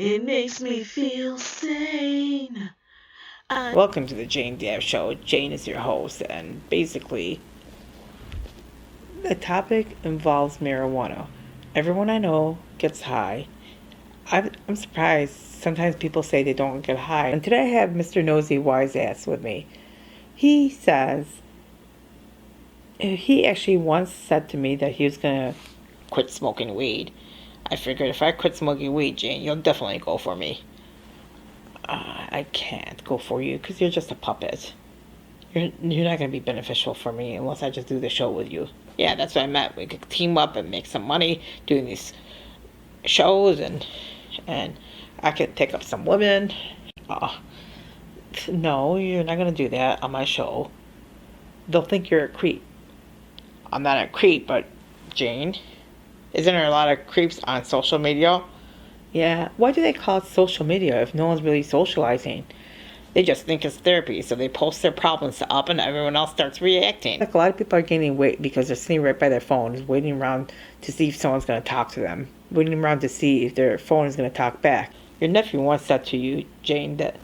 It makes me feel sane. Welcome to the Jane Dab Show. Jane is your host, and basically, the topic involves marijuana. Everyone I know gets high. I'm surprised. Sometimes people say they don't get high. And today I have Mr. Nosy Wise Ass with me. He says, he actually once said to me that he was going to quit smoking weed. I figured if I quit smoking weed, Jane, you'll definitely go for me. I can't go for you because you're just a puppet. You're not going to be beneficial for me unless I just do the show with you. Yeah, that's what I meant. We could team up and make some money doing these shows, and I could take up some women. No, you're not going to do that on my show. They'll think you're a creep. I'm not a creep, but Jane, isn't there a lot of creeps on social media? Yeah, why do they call it social media if no one's really socializing? They just think it's therapy, so they post their problems up and everyone else starts reacting. Like a lot of people are gaining weight because they're sitting right by their phones, waiting around to see if someone's going to talk to them, waiting around to see if their phone is going to talk back. Your nephew once said to you, Jane, that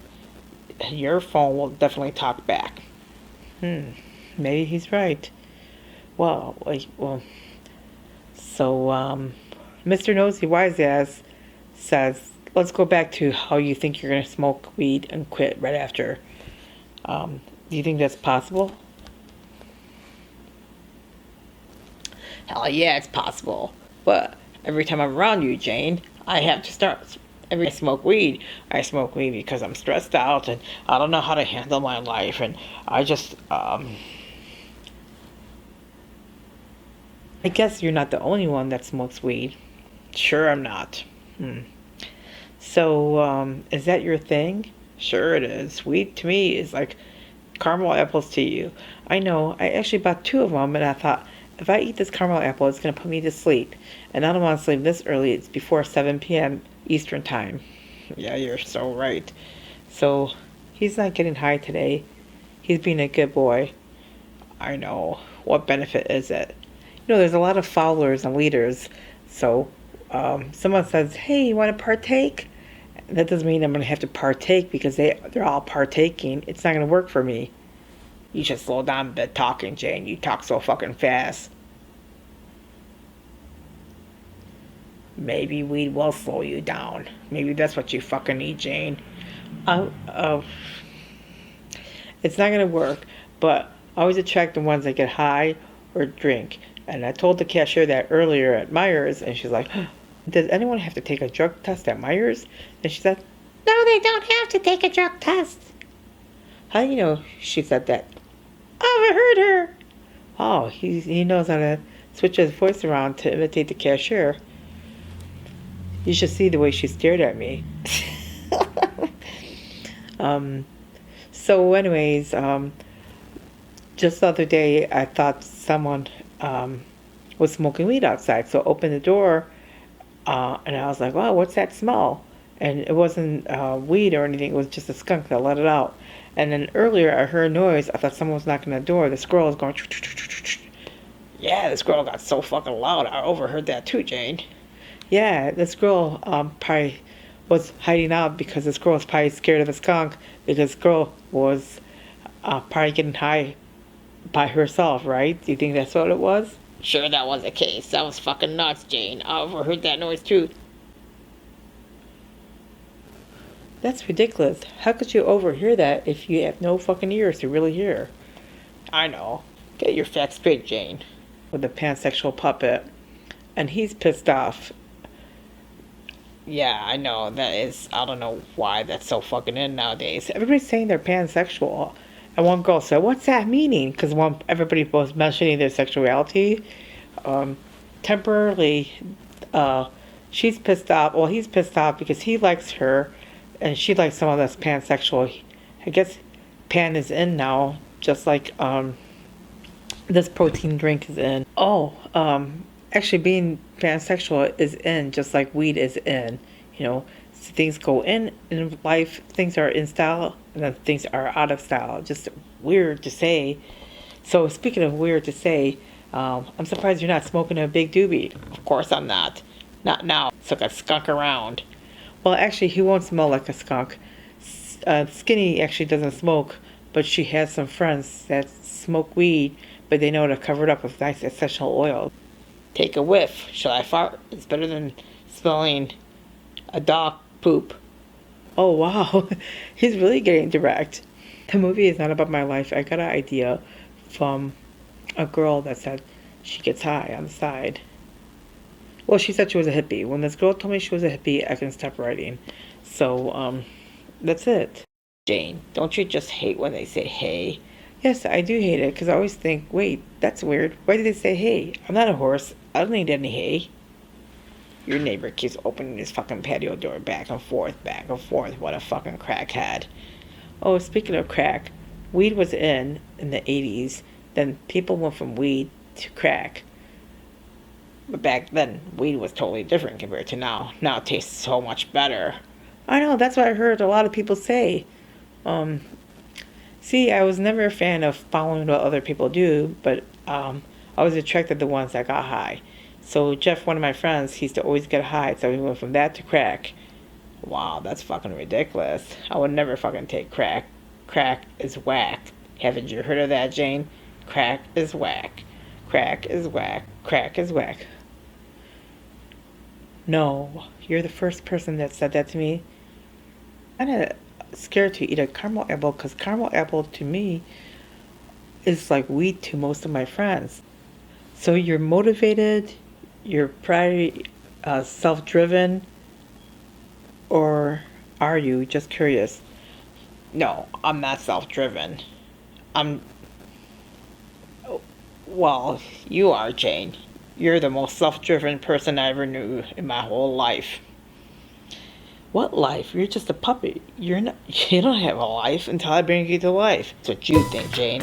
your phone will definitely talk back. Maybe he's right. So Mr. Nosy Wise Ass says, let's go back to how you think you're going to smoke weed and quit right after. Do you think that's possible? Hell yeah, it's possible. But every time I'm around you, Jane, I have to start. Every time I smoke weed because I'm stressed out and I don't know how to handle my life. And I just, I guess you're not the only one that smokes weed. Sure, I'm not. So, is that your thing? Sure it is. Weed to me is like caramel apples to you. I know. I actually bought 2 of them, and I thought, if I eat this caramel apple, it's going to put me to sleep. And I don't want to sleep this early. It's before 7 p.m. Eastern time. Yeah, you're so right. So, he's not getting high today. He's being a good boy. I know. What benefit is it? You know, there's a lot of followers and leaders. So, someone says, hey, you want to partake? That doesn't mean I'm going to have to partake because they're all partaking. It's not going to work for me. You should slow down a bit talking, Jane. You talk so fucking fast. Maybe weed will slow you down. Maybe that's what you fucking need, Jane. It's not going to work, but I always attract the ones that get high or drink. And I told the cashier that earlier at Myers, and she's like, does anyone have to take a drug test at Myers? And she said, no, they don't have to take a drug test. How do you know she said that? I overheard her. Oh, he knows how to switch his voice around to imitate the cashier. You should see the way she stared at me. So anyways, just the other day I thought someone was smoking weed outside. So I opened the door and I was like, wow, what's that smell? And it wasn't weed or anything. It was just a skunk that let it out. And then earlier I heard a noise. I thought someone was knocking on the door. The squirrel was going. Yeah, the squirrel got so fucking loud. I overheard that too, Jane. Yeah, the squirrel probably was hiding out because the squirrel was probably scared of the skunk because the squirrel was probably getting high by herself, right? Do you think that's what it was? Sure, that was the case. That was fucking nuts, Jane. I overheard that noise too. That's ridiculous. How could you overhear that if you have no fucking ears to really hear? I know. Get your facts straight, Jane. With the pansexual puppet. And he's pissed off. Yeah, I know. That is, I don't know why that's so fucking in nowadays. Everybody's saying they're pansexual. And one girl said, what's that meaning? Because everybody was mentioning their sexuality. Temporarily, she's pissed off. Well, he's pissed off because he likes her. And she likes someone that's pansexual. I guess pan is in now. Just like this protein drink is in. Actually being pansexual is in just like weed is in. You know, things go in life, things are in style, and then things are out of style. Just weird to say. So speaking of weird to say, I'm surprised you're not smoking a big doobie. Of course I'm not. Not now. So I got skunk around. Well, actually, he won't smell like a skunk. Skinny actually doesn't smoke, but she has some friends that smoke weed, but they know to cover it up with nice essential oil. Take a whiff. Shall I fart? It's better than smelling a dog poop. Oh, wow. He's really getting direct. The movie is not about my life. I got an idea from a girl that said she gets high on the side. Well, she said she was a hippie. When this girl told me she was a hippie, I can stop writing. So, that's it. Jane, don't you just hate when they say hey? Yes, I do hate it because I always think, wait, that's weird. Why did they say hey? I'm not a horse. I don't need any hay. Your neighbor keeps opening his fucking patio door back and forth, back and forth. What a fucking crackhead. Oh, speaking of crack, weed was in the 80s. Then people went from weed to crack. But back then, weed was totally different compared to now. Now it tastes so much better. I know, that's what I heard a lot of people say. Um, See, I was never a fan of following what other people do, but I was attracted to the ones that got high. So Jeff, one of my friends, he used to always get high, so we went from that to crack. Wow, that's fucking ridiculous. I would never fucking take crack. Crack is whack. Haven't you heard of that, Jane? Crack is whack. Crack is whack. Crack is whack. No, you're the first person that said that to me. I'm kind of scared to eat a caramel apple because caramel apple to me is like weed to most of my friends. So you're motivated, you're probably self-driven, or are you just curious? No, I'm not self-driven. I'm, well, you are, Jane. You're the most self-driven person I ever knew in my whole life. What life? You're just a puppy. You're not. You don't have a life until I bring you to life. That's what you think, Jane.